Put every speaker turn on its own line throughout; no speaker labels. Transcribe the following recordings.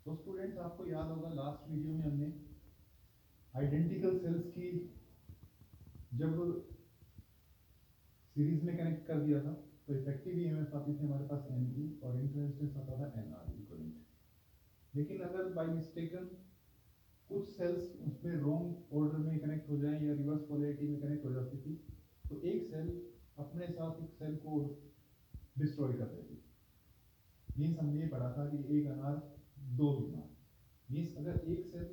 तो स्टूडेंट्स आपको याद होगा लास्ट वीडियो में हमने आइडेंटिकल सेल्स की जब सीरीज में कनेक्ट कर दिया था तो इफेक्टिव ईएमएफ आती थी हमारे पास एनई और इंटरेस्टेंस आता था एनआर इक्विवेलेंट। लेकिन अगर बाय मिस्टेकन कुछ सेल्स उसमें रॉन्ग ऑर्डर में कनेक्ट हो जाए या रिवर्स पोलैरिटी में कनेक्ट हो जाती थी तो एक सेल अपने साथ एक सेल को डिस्ट्रॉय कर देती। मीन्स हमने ये पढ़ा था कि एक अनार दो बीमार। मीन्स अगर एक सेल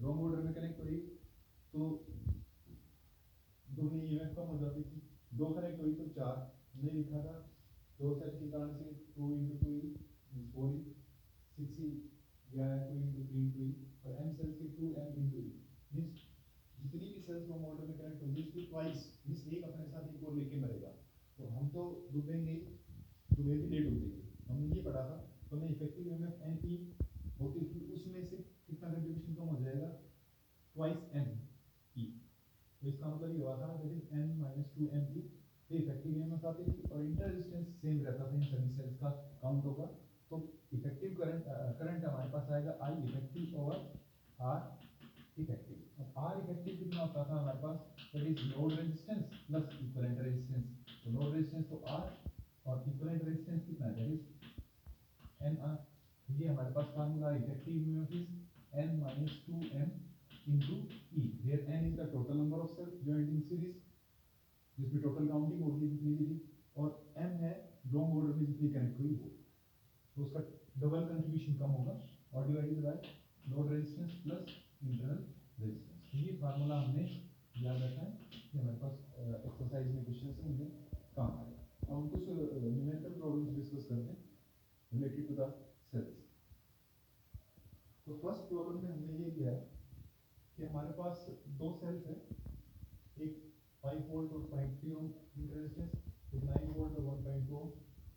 रॉन्ग ऑर्डर में कनेक्ट हुई तो दोनों ईएमएफ कम हो जाती थी। दो कनेक्ट हुई तो चार, हमने लिखा था दो सेल के कारण से 2 into 2e 4e 6e या 2 into 3 into e और m सेल्स की 2m into e। मींस जितनी भी सेल्स रॉन्ग ऑर्डर में कनेक्ट होंगी उसकी ट्वाइस मींस एक अपने साथ एक और लेके मरेगा। तो हम तो डूबेंगे, डूबे भी लेट होती थी। हमने ये पढ़ा था तो हमें इफेक्टिव ईएमएफ ne होती थी, उसमें से कितना कंट्रीब्यूशन कम हो जाएगा ट्वाइस m e। तो इसका मतलब ये हुआ था that is n minus 2 m e। तो इफेक्टिव ईएमएफ आती थी और इंटर रेजिस्टेंस सेम रहता था इन सभी सेल्स का काउंट होगा। तो इफेक्टिव करंट हमारे पास आएगा I effective over R effective. अब R इफेक्टिव कितना होता था हमारे पास that is load resistance plus equivalent resistance. तो लोड रेजिस्टेंस तो R और इक्विवेलेंट रेजिस्टेंस कितना है दैट इज NR। ये हमारे पास formula effective EMF is n minus 2m into E, where n is the total number of cells joined in series जिसमें total counting होगी जितनी भी थी और m है लॉन्ग ऑर्डर में जितनी कनेक्ट हुई वो। तो उसका डबल कंट्रीब्यूशन कम होगा और divided by load resistance plus internal resistance. ये फार्मूला हमने याद रखा है कि हमारे पास एक्सरसाइज में क्वेश्चन से मुझे काम आएगा। अब हम कुछ न्यूमेरिकल प्रॉब्लम्स डिस्कस करते हैं रिलेटेड टू द सेल्स। तो फर्स्ट प्रॉब्लम में हमने ये लिया है कि हमारे पास दो सेल्स हैं, एक 5 वोल्ट और 0.3 ओम रेजिस्टेंस, एक 9 वोल्ट और 1.2 ओम,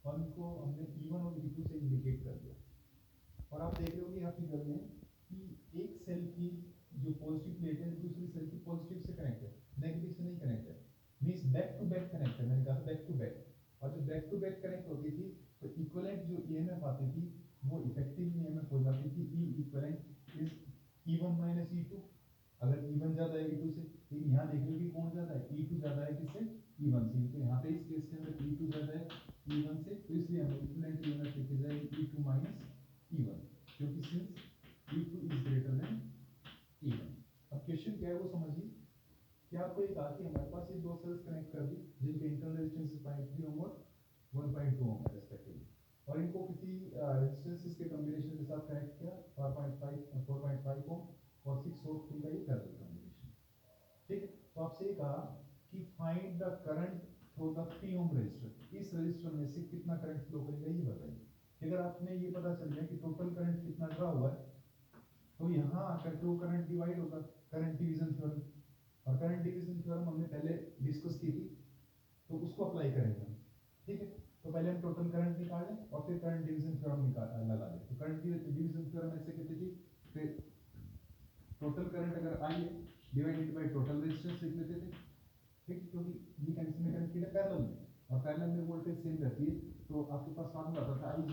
और इनको हमने E1 और E2 से इंडिकेट कर दिया। और आप देख रहे होंगे यहाँ फिगर में कि एक सेल की जो पॉजिटिव प्लेट है दूसरी सेल की पॉजिटिव से कनेक्ट है, नेगेटिव से नहीं कनेक्ट है। Means back to back connect है, मैंने कहा बैक टू बैक। और जब बैक टू बैक कनेक्ट होती थी तो इक्विवेलेंट जो ईएमएफ आती थी वो इफेक्टिव ईएमएफ हो जाती थी E equivalent is E1 minus E2। अगर E1 ज्यादा है E2 से, लेकिन यहाँ देख लो कि कौन ज्यादा है E2 ज्यादा है किससे E1 से। तो यहाँ पे इस केस के अंदर E2 ज्यादा है E1 से, तो इसलिए हमें इक्विवेलेंट ईएमएफ लिखी जाएगी E2 minus E1 क्योंकि since E2 is greater than E1। अब क्वेश्चन क्या है वो समझिए कि आपको ये कहा कि हमारे पास ये दो सेल्स कनेक्ट कर दी जिनके इंटरनल रेजिस्टेंस 0.3 ओम और 1.2 ओम है रिस्पेक्टिवली, और इनको किसी रेजिस्टेंसेस के कॉम्बिनेशन के साथ कनेक्ट किया 4.5 ओम और 6 और 3 का ये पैरेलल कॉम्बिनेशन। ठीक है, तो आपसे ये कहा कि find the current through the 3 ohm resistor. इस रेजिस्टर में से कितना करंट फ्लो करेगा ये बताइए। अगर आपने ये पता चल गया कि टोटल करंट कितना ड्रा हुआ है तो यहाँ आकर के वो करंट डिवाइड होगा करंट डिवीजन थ्योरम। और करंट डिवीजन थ्योरम हमने पहले डिस्कस की थी तो उसको अप्लाई करेंगे हम। ठीक है, तो पहले हम टोटल करंट निकालें और फिर करंट डिवीजन थ्योरम लगा दें। तो करंट डिवीजन थ्योरम ऐसे कहते थी फिर टोटल करंट अगर I है डिवाइडेड बाय टोटल रेजिस्टेंस लिख लेते थे। ठीक, क्योंकि ये कंडीशन में कनेक्ट किया पैरेलल में और पैरेलल में वोल्टेज सेम रहती है तो आपके पास फार्मूला आता था I V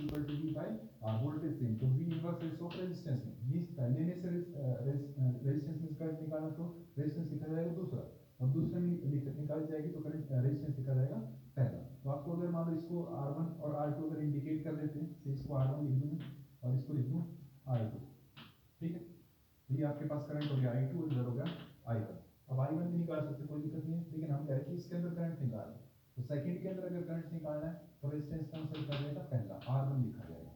by R, voltage same तो V inverse is of resistance में। मींस पहले में से रेजिस्टेंस में करंट निकालना तो रेजिस्टेंस लिखा जाएगा दूसरा और दूसरे में निकाल जाएगी तो करंट रेजिस्टेंस लिखा जाएगा पहला। तो आपको अगर मान लो इसको R1 और R2 अगर इंडिकेट कर देते हैं तो इसको R1 लिख दूं और इसको लिख दूं R2। ठीक है, तो ये आपके पास करंट हो गया I2 और इधर हो गया I1। अब I1 भी निकाल सकते कोई दिक्कत नहीं है, लेकिन हम कह रहे हैं कि इसके अंदर करंट निकालना है तो सेकंड के अंदर अगर करंट निकालना है तो रेजिस्टेंस कौन सा लिखा जाएगा पहला R1 लिखा जाएगा।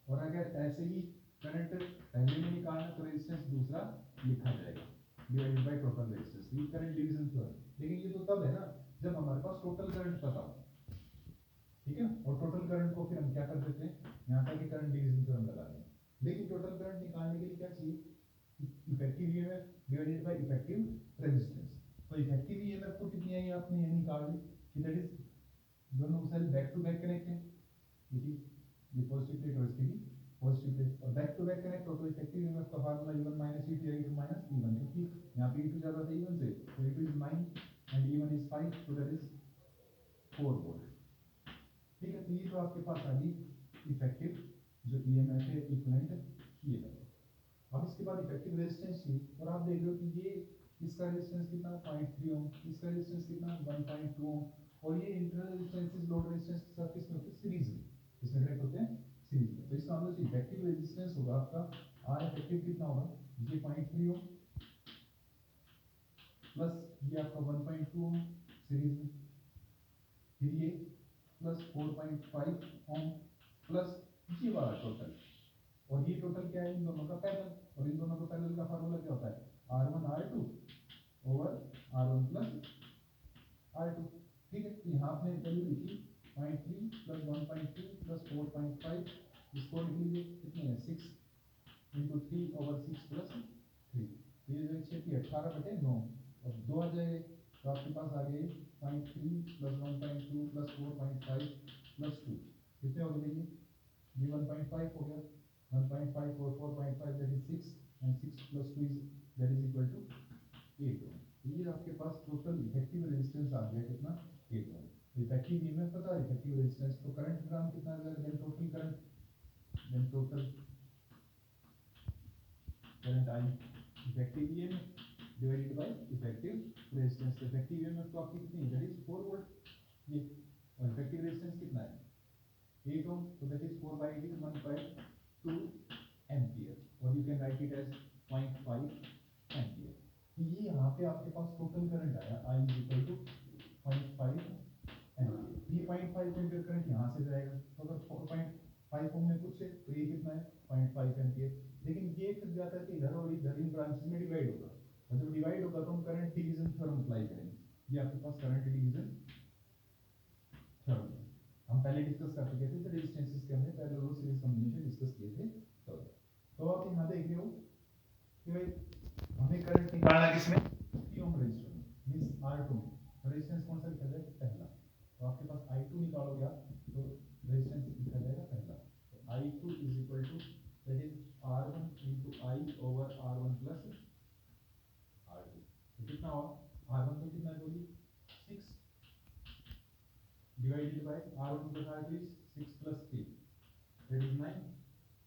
और अगर ऐसे ही करंट पहले में निकालना है तो रेजिस्टेंस दूसरा लिखा जाएगा डिवाइडेड बाय टोटल रेजिस्टेंस। ये करंट डिवीजन थ्योरम, लेकिन ये तो तब है ना जब हमारे पास टोटल करंट पता हो। ठीक है, और टोटल करंट को फिर हम क्या कर देते हैं यहाँ तक कि करंट डिवीजन थ्योरम लगा दें। लेकिन टोटल करंट निकालने के लिए क्या चाहिए effective EMF divided by effective resistance. तो इफेक्टिव ईएमएफ तो कितनी आई आपने ये निकाल ली कि दैट इज दोनों cell back to back connect है, ये पॉजिटिव प्लेट और इसकी भी पॉजिटिव प्लेट और बैक टू बैक कनेक्ट हो तो इफेक्टिव ईएमएफ का फार्मूला E1 minus E2 या E2 minus E1 क्योंकि यहाँ पे E2 ज्यादा था E1 से तो E2 is 9 and E1 is 5 so that is 4 volt. ठीक है, तो ये तो आपके पास आ गई इफेक्टिव जो ईएमएफ है इक्विवेलेंट ये लगा। अब इसके बाद इफेक्टिव रेजिस्टेंस थी और आप देख रहे हो कि ये इसका रेजिस्टेंस कितना 0.3 ओम, इसका रेजिस्टेंस कितना 1.2 ओम, और ये इंटरनल रेजिस्टेंसेस लोड रेजिस्टेंस के साथ किसमें होते हैं सीरीज में, किसमें कनेक्ट होते हैं सीरीज में। तो इसका मतलब इफेक्टिव रेजिस्टेंस होगा आपका आर इफेक्टिव कितना होगा, ये 0.3 ओम प्लस ये आपका 1.2 ओम सीरीज में, फिर ये प्लस 4.5 ओम प्लस ये वाला टोटल, और ये टोटल क्या है इन दोनों का पैरेलल, और इन दोनों का पैरेलल का फार्मूला क्या होता है R1 R2 over R1 plus R2। ठीक है, तो यहाँ आपने वैल्यू लिखी 0.3 प्लस 1.2 प्लस 4.5, इसको लिख लीजिए कितनी है 6 इंटू 3 ओवर 6 प्लस 3, तो ये जो 6 की 18/9 और 2 आ जाएगा, तो आपके पास आ गए 0.3 प्लस 1.2 प्लस 4.5 प्लस 2, कितने हो गए ये 1.5 हो गया, 1.5 और 4.5 that is 6 and 6 plus 2 is that is equal to 8 ohm. ये आपके पास टोटल इफेक्टिव रेजिस्टेंस आ गया कितना 8 ओम। इफेक्टिव ईएमएफ पता है इफेक्टिव रेजिस्टेंस, तो करंट ग्राम कितना आ जाएगा, then total current, then total current I effective EMF divided by effective resistance. Effective EMF तो आपकी कितनी है दैट इज 4 वोल्ट ये, और इफेक्टिव रेजिस्टेंस कितना है 8 ओम, तो that is 4 by 8 is 1.2 ampere, और you can write it as 0.5 ampere. तो ये यहाँ पे आपके पास टोटल करंट आया I इक्वल टू 0.5 एम्पियर। ये 0.5 एम्पियर करंट यहाँ से जाएगा, तो अगर 4.5 ओम में पूछे तो ये कितना है 0.5 एम्पियर, लेकिन ये फिर जाता है कि इधर और इधर इन ब्रांचेस में डिवाइड होगा, और जब डिवाइड होगा तो हम करंट डिवीजन थ्योरम अप्लाई करेंगे। ये आपके पास करंट डिवीजन थ्योरम है, हम पहले डिस्कस कर चुके थे, तो रेजिस्टेंसेस के हमने पैरेलल और सीरीज कॉम्बिनेशन डिस्कस किए थे। तो आप यहाँ देख रहे हो कि भाई हमें करंट निकालना किसमें 3 ओम रेजिस्टर में, मींस R2 में, रेजिस्टेंस कौन सा लिखा जाएगा पहला, तो आपके पास I2 निकालोगे आप तो रेजिस्टेंस लिखा जाएगा पहला, तो I2 is equal to that is R1 into I over R1 plus R2, तो कितना होगा R1 तो कितना है बोलिए 6 divided by R1 plus R2 is 6 plus 3 that is 9,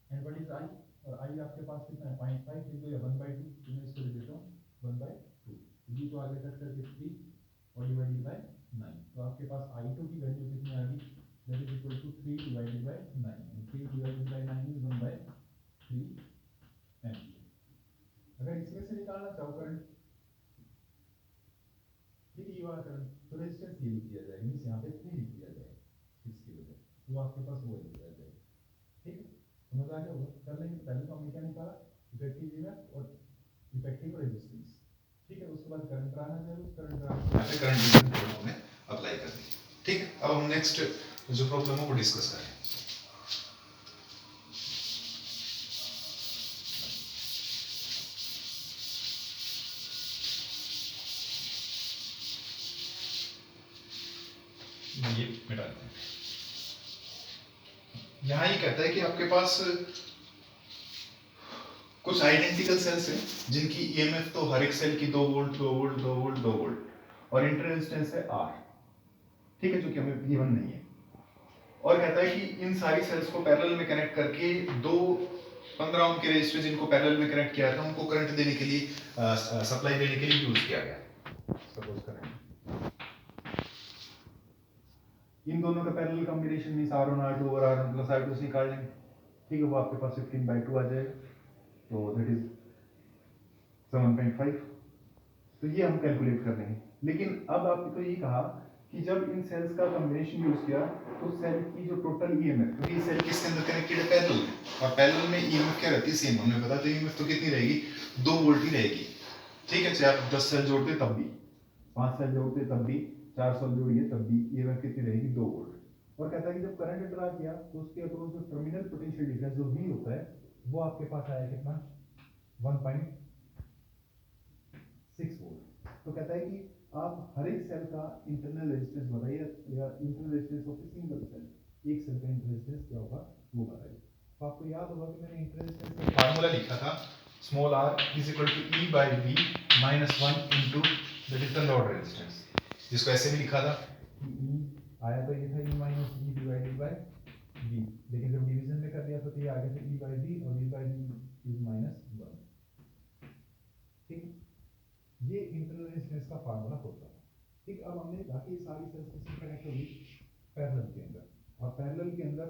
and what is I, और I आपके पास कितना है 0.5 into 1/2, तो मैं इसको लिख देता हूँ 1/2, ये तो आगे कट करके 3 और डिवाइडेड बाय 9, तो आपके पास I2 की वैल्यू कितनी आ गई that is equal to 3 divided by 9, and 3 divided by 9 is 1/3 ampere. अगर इसमें से निकालना चाहो करंट, ठीक है, ये वाला करंट, तो रेजिस्टेंस ये लिख दिया जाएगा, मींस यहाँ पे 3 लिख दिया जाएगा इसकी वजह, तो आपके पास वो लिख दिया जाएगा। ठीक है, समझ आ गया होगा, कर लेंगे। पहले तो हमने क्या निकाला इफेक्टिव ईएमएफ और इफेक्टिव रेजिस्टेंस, ठीक है, उसके बाद करंट आना चाहिए, उस करंट यहाँ पे करंट डिवीजन थ्योरम हमने अप्लाई कर दी। ठीक है, अब हम नेक्स्ट जो प्रॉब्लम है वो डिस्कस करें। ये मिटा देते हैं। यहाँ ये कहता है कि आपके पास कुछ आइडेंटिकल सेल्स हैं जिनकी ईएमएफ तो हर एक सेल की 2 वोल्ट 2 वोल्ट 2 वोल्ट 2 वोल्ट और इंटर रेजिस्टेंस है R, ठीक है, जो कि हमें गिवन नहीं है, और कहता है कि इन सारी सेल्स को पैरेलल में कनेक्ट करके दो 15 ओम के रेजिस्टर जिनको पैरेलल में कनेक्ट किया था उनको करंट देने के लिए सप्लाई देने के लिए यूज किया गया। सपोज करें इन दोनों का parallel combination means R1 R2 और R1 प्लस R2 से निकाल लेंगे, ठीक है, वो आपके पास 15/2 आ जाएगा, तो दैट इज 7.5, तो ये हम कैलकुलेट कर लेंगे। लेकिन अब आपने तो ये कहा कि जब इन सेल्स का कॉम्बिनेशन यूज किया तो सेल की जो टोटल ईएमएफ, क्योंकि सेल किसके अंदर कनेक्टेड है पैरेलल में, और पैरेलल में ईएमएफ क्या रहती है सेम, हमने बताया, तो ईएमएफ तो कितनी रहेगी 2 वोल्ट ही रहेगी। ठीक है, चाहे आप 10 सेल जोड़ते तब भी, 5 सेल जोड़ते तब भी, 4 सेल जोड़िए तब भी ईएमएफ कितनी रहेगी 2 वोल्ट। और कहता है कि जब करंट ड्रा किया तो उसके अक्रॉस जो टर्मिनल पोटेंशियल डिफरेंस जो V होता है वो आपके पास आया कितना 1.6 वोल्ट। तो कहता है कि आप हर एक सेल का इंटरनल रेजिस्टेंस बताइए, या internal resistance of a single cell, एक सेल का इंटरनल रेजिस्टेंस क्या होगा वो बताइए। तो आपको याद होगा कि मैंने इंटरनल रेजिस्टेंस का फार्मूला लिखा था small r is equal to E by V minus 1 into the total load resistance, जिसको ऐसे भी लिखा था E आया तो ये था E minus V divided by V, लेकिन जब डिवीजन में कर दिया तो ये आगे से E by V और V by V वाला होता है। ठीक, अब हमने कहा कि सारी सेल्स किससे कनेक्ट होगी, पैरेलल के अंदर, और पैरेलल के अंदर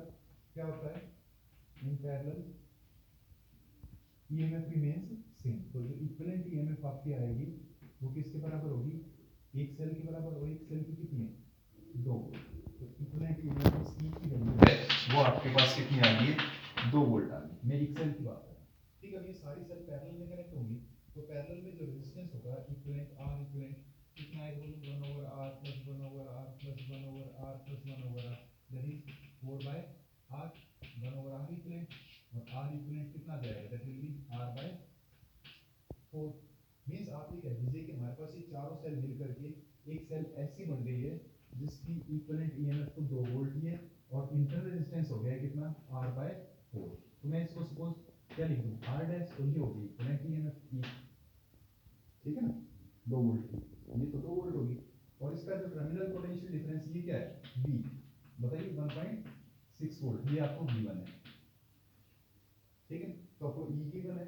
क्या होता है, in parallel EMF remains same. तो जो इक्विवेलेंट ईएमएफ आपकी आएगी वो किसके बराबर होगी, एक सेल के बराबर, और एक सेल की कितनी है, 2 वोल्ट। तो इक्विवेलेंट ईएमएफ इसकी वैल्यू है वो आपके पास कितनी आ गई है, 2 वोल्ट आ गई। मैं एक सेल की बात कर रहा हूँ। ठीक है, अब ये सारी सेल पैरेलल में कनेक्ट होंगी, तो पैरेलल में जो रेजिस्टेंस होगा इक्विवेलेंट आर इक्विवेलेंट कितना आएगा, 1 over R plus 1 over R plus 1 over R plus 1 over R, that is 4 by R, 1 over R equivalent, और आर इक्विवेलेंट कितना जाएगा, that will be R by 4। मींस आप ये कह दीजिए कि हमारे पास ये चारों सेल मिल करके एक सेल ऐसी बन गई है जिसकी इक्विवेलेंट ईएमएफ तो 2 वोल्ट ही है, और इंटरनल रेजिस्टेंस हो गया कितना, आर बाय 4। तो मैं इसको सपोज क्या लिख दूं, आर डैश, तो ये होगी इक्विवेलेंट ईएमएफ ई, ठीक है ना, 2 वोल्ट की, ये तो 2 वोल्ट होगी, और इसका जो टर्मिनल पोटेंशियल डिफरेंस ये क्या है, बी, बताइए 1.6 वोल्ट, ये आपको V1 है। ठीक है, तो आपको ई गिवन है,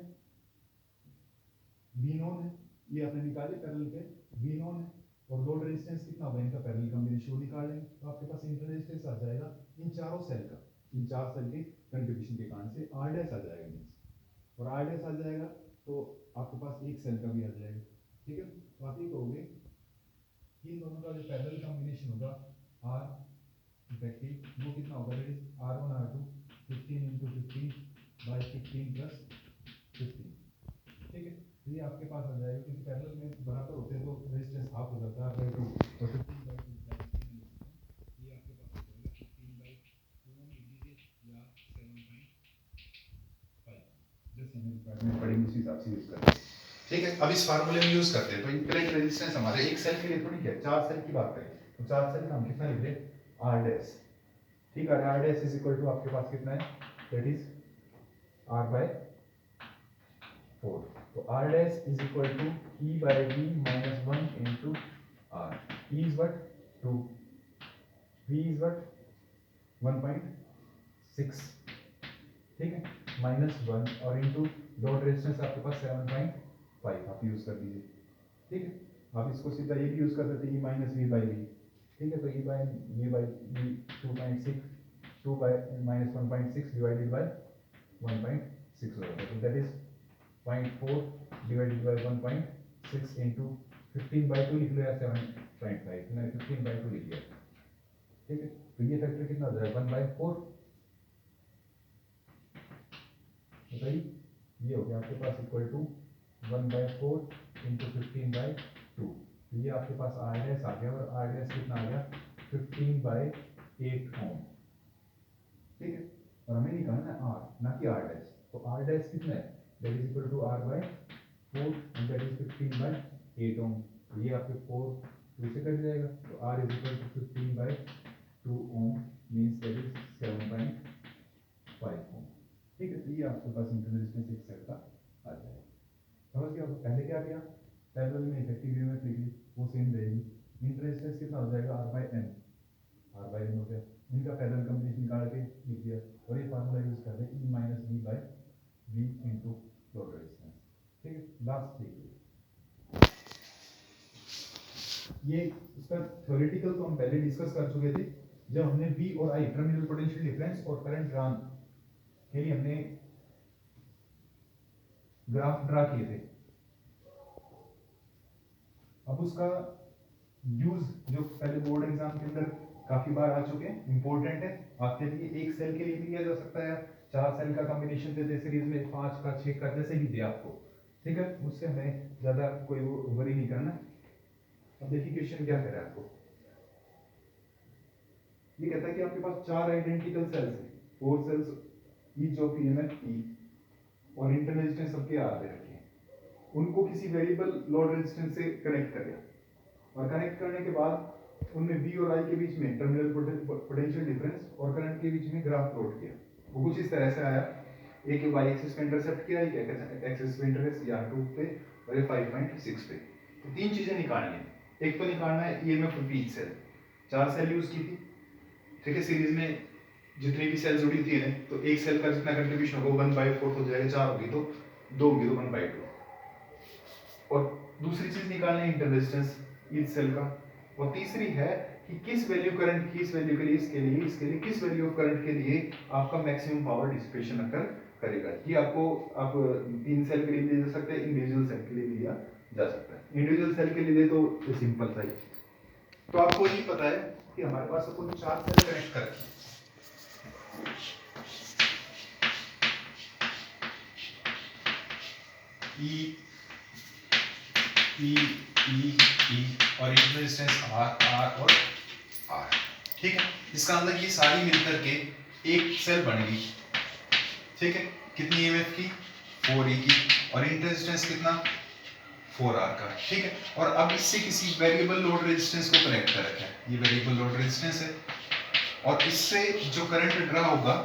V नॉन है, ये आपने निकाले पैरेलल पे, V नॉन है, और लोड रेजिस्टेंस कितना होगा इनका, पैरेलल कॉम्बिनेशन वो निकाल लेंगे, तो आपके पास इंटर रेजिस्टेंस आ जाएगा इन चारों सेल का, इन 4 सेल के कंट्रीब्यूशन के कारण से आर डैश आ जाएगा मींस, और आर डैश आ जाएगा तो आपके पास एक सेल का भी आ जाएगा। ठीक है, तो आप ये कहोगे कि इन दोनों का जो पैरेलल कॉम्बिनेशन होगा आर इफेक्टिव वो कितना होगा, that is R1 R2 15 × 15 bye 15 plus 15। ठीक है, तो ये आपके पास आ जाएगा, क्योंकि पैरेलल में बराबर होते हैं तो रेजिस्टेंस हाफ हो जाता है, R/2 तो 15/2 ये आपके पास आ जाएगा 15/2 ओम लिख लीजिए या 7.5, जैसे हमने रिक्वायरमेंट पढ़ेंगे उसी हिसाब से यूज करते हैं। ठीक है, अब इस फार्मूले में यूज करते हैं, तो इक्विवेलेंट रेजिस्टेंस हमारे एक सेल के लिए थोड़ी है, 4 सेल की बात करें तो 4 सेल का हम कितना लिख दें, R डैश। ठीक है, R dash is equal to आपके पास कितना है, दैट इज R बाय 4। तो R dash is equal to E by V minus 1 into R. E is what? 2. V is what? 1.6. ठीक है, minus 1 और into लोड रेजिस्टेंस आपके पास 7.5 आप यूज कर दीजिए। ठीक है, आप इसको सीधा ये भी यूज कर सकते हैं, E minus V by V। ठीक है, तो E by V by V 2.6, 2 by minus 1.6 divided by 1.6 हो जाएगा, तो that is 0.4 divided by 1.6 into 15/2 लिख लो या 7.5, मैंने 15/2 लिख लिया। ठीक है, तो ये फैक्टर कितना हो जाएगा, 1/4। बताइए, ये हो गया आपके पास इक्वल टू 1/4 into 15/2। तो ये आपके पास R डैश आ गया, और R डैश कितना आ गया, 15/8 ओम। ठीक है, और हमें निकालना है R, ना कि R डैश, तो R डैश कितना है, that is equal to R by 4 and that is 15/8 ohm। तो ये आपके 4 2 से कट जाएगा, तो R is equal to 15/2 ohm means that is 7.5 ohm। ठीक है, तो ये आपके पास इंटरनल रेजिस्टेंस एक सेल का आ जाएगा। समझ गया, पहले क्या किया, पैरेलल में इफेक्टिव ईएमएफ लिख ली, वो सेम रहेगी, इंटर रेजिस्टेंस कितना हो जाएगा, R by N, R by N हो गया, इनका पैरेलल कॉम्बिनेशन निकाल के लिख दिया, और ये फार्मूला यूज कर दें E minus V by V into load resistance. ठीक है, लास्ट देखिए, ये इसका थ्योरेटिकल तो हम पहले डिस्कस कर चुके थे, जब हमने V और I टर्मिनल पोटेंशियल डिफरेंस और करंट ड्रॉन के लिए हमने ग्राफ ड्रा किए थे। अब उसका यूज जो पहले बोर्ड एग्जाम के अंदर काफी बार आ चुके हैं, इंपॉर्टेंट है आपके लिए, एक सेल के लिए भी किया जा सकता है, 4 सेल का कॉम्बिनेशन दे दे सीरीज में, 5 का 6 का जैसे भी दे आपको। ठीक है, उससे हमें ज्यादा कोई वरी नहीं करना। अब देखिए क्वेश्चन क्या कह रहा है आपको, ये कहता है कि आपके पास 4 आइडेंटिकल सेल्स हैं, 4 cells each of EMF E और इंटरनल रेजिस्टेंस सबके आर दे रखे हैं, उनको किसी वेरिएबल लोड रेजिस्टेंस से कनेक्ट करें, और कनेक्ट करने के बाद उनमें V और I के बीच में टर्मिनल पोटेंशियल डिफरेंस और करंट के बीच में ग्राफ प्लॉट किया। वो कुछ इस तरह से आया, एक y एक्सिस पे इंटरसेप्ट किया, एक एक्सिस पे इंटरसेप्ट या 2 पे और ये 5.6 पे। तो 3 चीजें निकालनी है, एक तो निकालना है EMF of each cell, 4 cell use की थी। ठीक है, सीरीज में जितनी भी सेल जुड़ी थी ना, तो एक सेल का जितना कंट्रीब्यूशन होगा 1/4 हो जाएगा, 4 होगी तो 2 होगी तो 1/2। और दूसरी चीज निकालना है इंटर रेजिस्टेंस,
इस सेल का, और तीसरी है कि किस वैल्यू करंट की, इस वैल्यू के लिए, इसके लिए किस वैल्यू ऑफ करंट के लिए आपका मैक्सिमम पावर डिसिपेशन अकर करेगा। ये आपको आप 3 सेल के लिए भी दे सकते हैं, इंडिविजुअल सेल के लिए भी दिया जा सकता है। इंडिविजुअल सेल के लिए तो सिंपल सा ही, तो आपको ये पता है कि हमारे पास सपोज 4 सेल कनेक्ट कर रखे हैं, ई ई ई ई और इंटरनल रेजिस्टेंस आर आर और आर, ठीक है। इसका मतलब ये सारी मिलकर के एक सेल बन गई, ठीक है। कितनी ईएमएफ की, 4E की, और इंटरनल रेजिस्टेंस कितना, 4R का, ठीक है। और अब इससे किसी वेरिएबल लोड रेजिस्टेंस को कनेक्ट कर रखा है, ये वेरिएबल लोड रेजिस्टेंस है, और इससे जो करंट ड्रा होगा,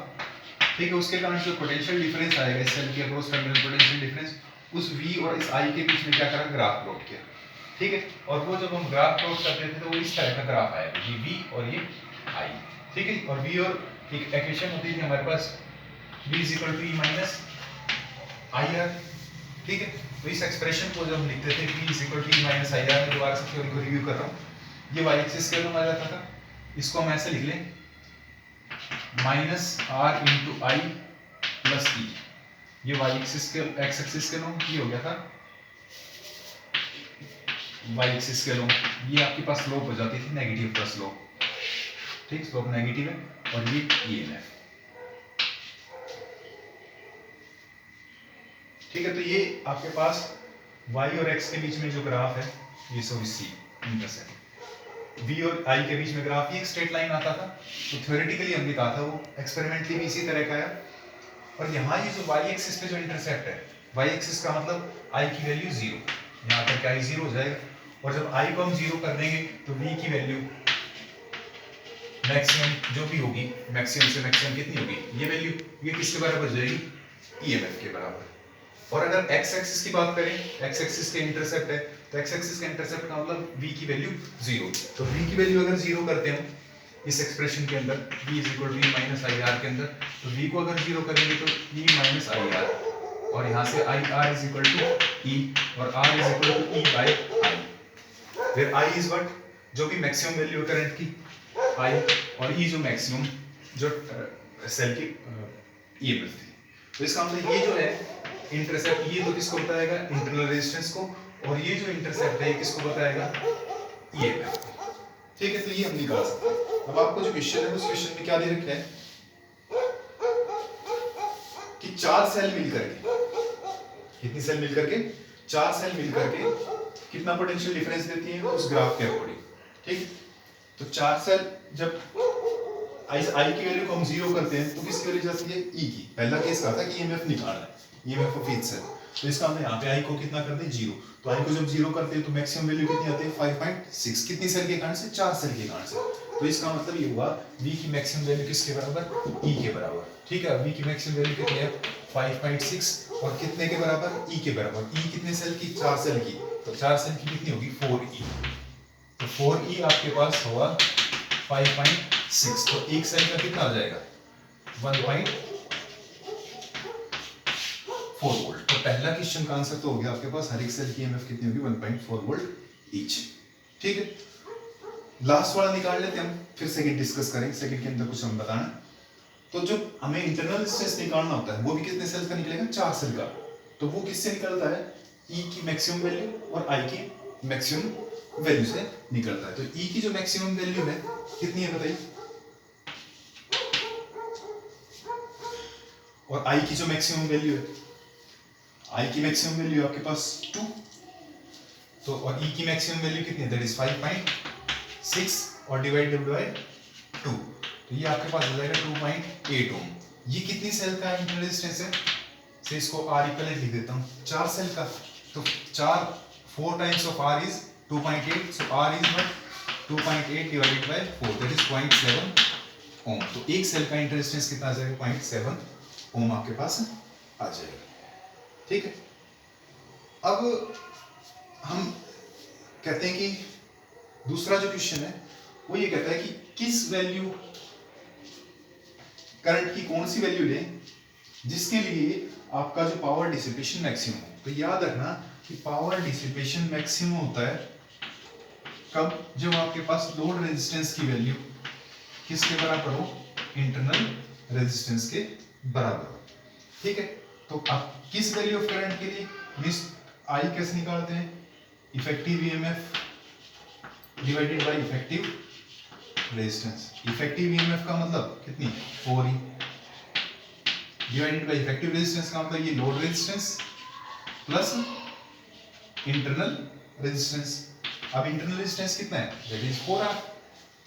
ठीक है, उसके कारण जो पोटेंशियल डिफरेंस आएगा इस सेल के अक्रॉस टर्मिनल पोटेंशियल डिफरेंस, उस V और इस I के बीच में क्या करा, ग्राफ प्लॉट किया, ठीक है। और वो जब हम ग्राफ प्लॉट करते थे तो वो इस तरह का ग्राफ आएगा, ये V और ये I, ठीक है। और V और एक इक्वेशन होती थी हमारे पास, V = E - IR, ठीक है। तो इस एक्सप्रेशन को जब हम लिखते थे V = E - IR, मैं दोबारा से थ्योरी को रिव्यू कर रहा हूँ, ये y एक्सिस के रूप में आ जाता था, इसको हम ऐसे लिख लें -R × I + E, ये y एक्सिस के, x एक्सिस के लोग ये हो गया था y एक्सिस के लोग, ये आपके पास स्लोप हो जाती थी नेगेटिव का स्लोप, ठीक, स्लोप नेगेटिव है, और ये EMF, ठीक है। तो ये आपके पास y और x के बीच में जो ग्राफ है, ये सो C इंटरसेक्ट, V और I के बीच में ग्राफ, ये एक स्ट्रेट लाइन आता था, तो थ्योरेटिकली हमने कहा था, वो एक्सपेरिमेंटली भी इसी तरह का है। और यहाँ ये जो y एक्सिस पे जो इंटरसेप्ट है, y एक्सिस का मतलब I की वैल्यू 0, यहाँ तक I 0 हो जाएगा, और जब I को हम 0 कर देंगे तो V की वैल्यू मैक्सिमम जो भी होगी, मैक्सिमम से मैक्सिमम कितनी होगी, ये वैल्यू, ये किसके बराबर हो जाएगी, EMF के बराबर। और अगर x एक्सिस की बात करें, x एक्सिस के इंटरसेप्ट है, तो x एक्सिस का इंटरसेप्ट का मतलब v की वैल्यू 0, तो v की वैल्यू अगर 0 करते हैं इस एक्सप्रेशन के अंदर, v = E - IR के अंदर, तो v को अगर 0 करेंगे तो E - IR, और यहाँ से IR = E और R = E/I, where I is what, जो भी मैक्सिमम वैल्यू करंट की I, और E जो मैक्सिमम जो सेल की EMF थी। तो इसका मतलब ये जो है इंटरसेप्ट, ये तो किसको बताएगा, इंटरनल रेजिस्टेंस को, और ये जो इंटरसेप्ट है ये किसको बताएगा, EMF, ठीक है। तो ये हम निकाल सकते हैं। अब आपको जो क्वेश्चन है उस क्वेश्चन में क्या दे रखा है कि 4 सेल मिलकर के, कितनी सेल मिलकर के, 4 सेल मिलकर के कितना पोटेंशियल डिफरेंस देती है उस ग्राफ के अकॉर्डिंग, ठीक। तो 4 सेल जब I की वैल्यू को हम 0 करते हैं तो किसकी वैल्यू जाती है, E की। पहला केस कहा था कि EMF निकालना है, EMF ऑफ ईच सेल, तो इसका हमने यहाँ पे I को कितना कर दें, 0, तो I को जब 0 करते हैं तो मैक्सिमम वैल्यू कितनी आती है, 5.6, कितनी सेल के कारण से, 4 सेल के कारण से। तो इसका मतलब ये हुआ V की मैक्सिमम वैल्यू किसके बराबर, E के बराबर, ठीक है। V की मैक्सिमम वैल्यू कितनी है, 5.6, और कितने के बराबर, E के बराबर। E कितने सेल की, 4 सेल की, तो 4 सेल की कितनी होगी, 4E, तो 4E आपके पास होगा 5.6, तो एक सेल का कितना आ जाएगा, 1.4 वोल्ट। तो पहला क्वेश्चन का आंसर तो हो गया आपके पास, हर एक सेल की EMF कितनी होगी, 1.4 वोल्ट ईच, ठीक है। लास्ट वाला निकाल लेते हैं हम, फिर सेकंड डिस्कस करेंगे, सेकंड के अंदर कुछ हम बताना। तो जो हमें इंटरनल रेजिस्टेंस निकालना होता है वो भी कितने सेल का निकलेगा, 4 सेल का, तो वो किससे निकलता है, E की मैक्सिमम वैल्यू और I की मैक्सिमम वैल्यू से निकलता है। तो E की जो मैक्सिमम वैल्यू है कितनी है बताइए, और I की जो मैक्सिमम वैल्यू है, I की मैक्सिमम वैल्यू आपके पास 2, तो और E की मैक्सिमम वैल्यू कितनी है, दैट इज 5.6, और डिवाइडेड बाय 2, तो ये आपके पास हो जाएगा 2.8 ओम। ये कितनी सेल का इंटरनल रेजिस्टेंस है, से इसको R इक्विवेलेंट लिख देता हूँ, 4 सेल का, तो 4 times of R is 2.8, so R is what, 2.8 divided by 4, that is 0.7 ओम। तो एक सेल का इंटरनल रेजिस्टेंस कितना आ जाएगा, 0.7 ओम आपके पास आ जाएगा, ठीक है। अब हम कहते हैं कि दूसरा जो क्वेश्चन है वो ये कहता है कि किस वैल्यू, करंट की कौन सी वैल्यू लें जिसके लिए आपका जो पावर डिसिपेशन मैक्सिमम हो। तो याद रखना कि पावर डिसिपेशन मैक्सिमम होता है कब? जब आपके पास लोड रेजिस्टेंस की वैल्यू किसके बराबर हो? इंटरनल रेजिस्टेंस के बराबर हो। ठीक है, तो अब किस वैल्यू ऑफ करंट के लिए मिस आई कैसे निकालते हैं? Effective EMF divided by effective resistance. Effective EMF का मतलब कितनी? 4E divided by effective resistance का मतलब ये load resistance plus internal resistance. अब इंटरनल रेजिस्टेंस कितना है? That is 4R।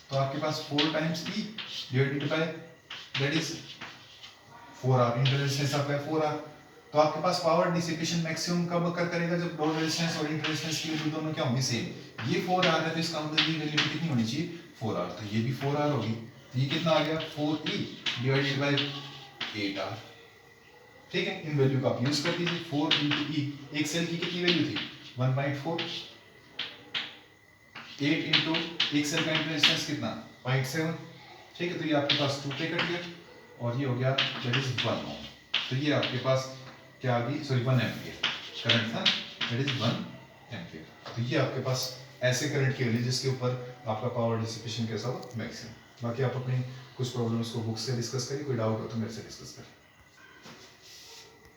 तो आपके पास 4 times E divided by that is 4R। Internal resistance आपका है 4R। तो आपके पास पावर डिसिपेशन मैक्सिमम कब अकर करेगा? जब लोड रेजिस्टेंस और इंटर रेजिस्टेंस की वैल्यू दोनों क्या होंगी? सेम। ये 4R है तो इसका मतलब ये वैल्यू कितनी होनी चाहिए? 4R। तो ये भी 4R होगी। तो ये कितना आ गया? 4E divided by 8R। ठीक है, इन वैल्यू को आप यूज कर दीजिए। 4 into E, एक सेल की कितनी वैल्यू थी? 1.4। 8 into एक सेल का इंटर रेजिस्टेंस कितना? 0.7। ठीक है, तो ये आपके पास 2 पे कट गया और ये हो गया दैट इज 1 ओम। तो ये आपके पास क्या आ गई? सॉरी 1 एम्पियर करंट था, दैट इज 1 एम्पियर। तो ये आपके पास ऐसे करंट की वैल्यू जिसके ऊपर आपका पावर डिसिपेशन कैसा हो? मैक्सिमम। बाकी आप अपनी कुछ प्रॉब्लम्स को बुक से डिस्कस करिए, कोई डाउट हो तो मेरे से डिस्कस करें।